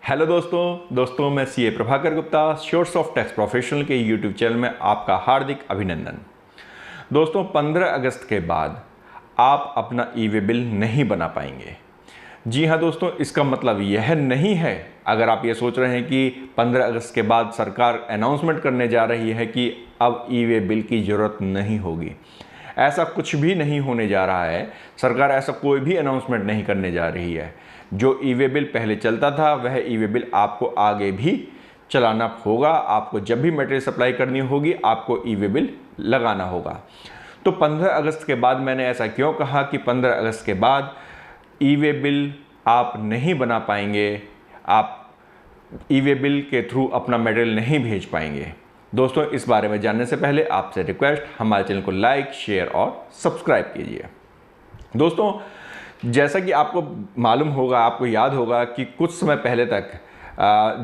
Hello दोस्तों मैं CA Prabhakar Gupta source of tax professional के यूट्यूब चैनल में आपका हार्दिक अभिनंदन। दोस्तों 15 अगस्त के बाद आप अपना ई वे बिल नहीं बना पाएंगे। जी हाँ दोस्तों, इसका मतलब यह नहीं है, अगर आप ये सोच रहे हैं कि 15 अगस्त के बाद सरकार अनाउंसमेंट करने जा रही है कि अब ई वे बिल की ज़रूरत नहीं होगी, ऐसा कुछ भी नहीं होने जा रहा है। सरकार ऐसा कोई भी अनाउंसमेंट नहीं करने जा रही है। जो ई वे बिल पहले चलता था वह ई वे बिल आपको आगे भी चलाना होगा। आपको जब भी मटेरियल सप्लाई करनी होगी आपको ई वे बिल लगाना होगा। तो 15 अगस्त के बाद मैंने ऐसा क्यों कहा कि 15 अगस्त के बाद ई वे बिल आप नहीं बना पाएंगे, आप ई वे बिल के थ्रू अपना मटेरियल नहीं भेज पाएंगे। दोस्तों इस बारे में जानने से पहले आपसे रिक्वेस्ट, हमारे चैनल को लाइक, शेयर और सब्सक्राइब कीजिए। दोस्तों जैसा कि आपको मालूम होगा, आपको याद होगा कि कुछ समय पहले तक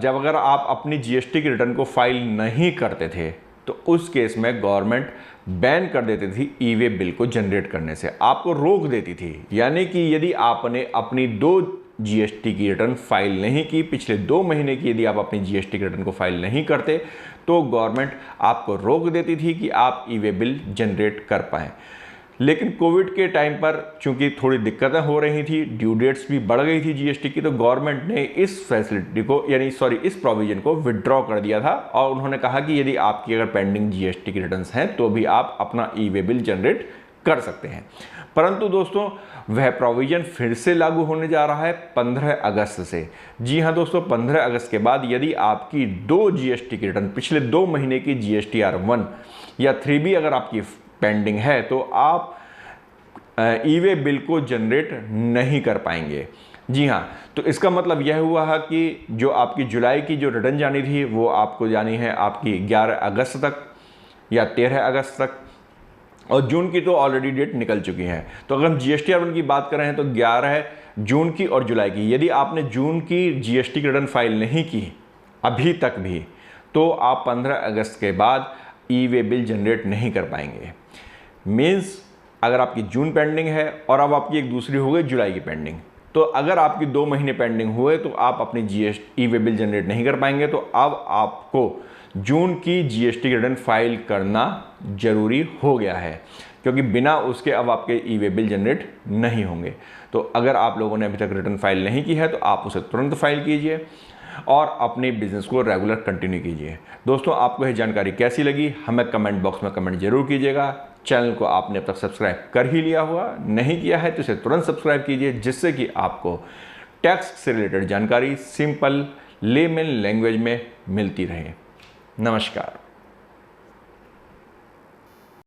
जब अगर आप अपनी जीएसटी की रिटर्न को फाइल नहीं करते थे तो उस केस में गवर्नमेंट बैन कर देती थी ई वे बिल को जनरेट करने से, आपको रोक देती थी। यानी कि यदि आपने अपनी 2 जीएसटी की रिटर्न फाइल नहीं की, पिछले 2 महीने की यदि आप अपनी जीएसटी की रिटर्न को फाइल नहीं करते तो गवर्नमेंट आपको रोक देती थी कि आप ई वे बिल जनरेट कर पाएँ। लेकिन कोविड के टाइम पर चूंकि थोड़ी दिक्कतें हो रही थी, ड्यू डेट्स भी बढ़ गई थी जीएसटी की, तो गवर्नमेंट ने इस फैसिलिटी को इस प्रोविजन को विड्रॉ कर दिया था और उन्होंने कहा कि यदि आपकी अगर पेंडिंग जीएसटी की रिटर्न्स हैं तो भी आप अपना ई वे बिल जनरेट कर सकते हैं। परंतु दोस्तों वह प्रोविजन फिर से लागू होने जा रहा है 15 अगस्त से। जी हाँ दोस्तों, 15 अगस्त के बाद यदि आपकी 2 जीएसटी की रिटर्न, पिछले 2 महीने की जीएसटीआर 1 या 3B अगर आपकी पेंडिंग है तो आप ई वे बिल को जनरेट नहीं कर पाएंगे। जी हाँ, तो इसका मतलब यह हुआ है कि जो आपकी जुलाई की जो रिटर्न जानी थी वो आपको जानी है आपकी 11 अगस्त तक या 13 अगस्त तक, और जून की तो ऑलरेडी डेट निकल चुकी है। तो अगर हम जीएसटीआर की बात कर रहे हैं तो 11 जून की और जुलाई की, यदि आपने जून की जीएसटी की रिटर्न फाइल नहीं की अभी तक भी तो आप 15 अगस्त के बाद ई वे बिल जनरेट नहीं कर पाएंगे। मीन्स अगर आपकी जून पेंडिंग है और अब आपकी एक दूसरी हो गई जुलाई की पेंडिंग, तो अगर आपकी 2 महीने पेंडिंग हुए तो आप अपनी ई वे बिल जनरेट नहीं कर पाएंगे। तो अब आपको जून की जीएसटी की रिटर्न फाइल करना जरूरी हो गया है, क्योंकि बिना उसके अब आपके ई वे बिल जनरेट नहीं होंगे। तो अगर आप लोगों ने अभी तक रिटर्न फाइल नहीं की है तो आप उसे तुरंत फाइल कीजिए और अपने बिजनेस को रेगुलर कंटिन्यू कीजिए। दोस्तों आपको यह जानकारी कैसी लगी हमें कमेंट बॉक्स में कमेंट जरूर कीजिएगा। चैनल को आपने अब तक सब्सक्राइब कर ही लिया हुआ, नहीं किया है तो इसे तुरंत सब्सक्राइब कीजिए, जिससे कि आपको टैक्स से रिलेटेड जानकारी सिंपल लेमन लैंग्वेज में मिलती रहे। नमस्कार।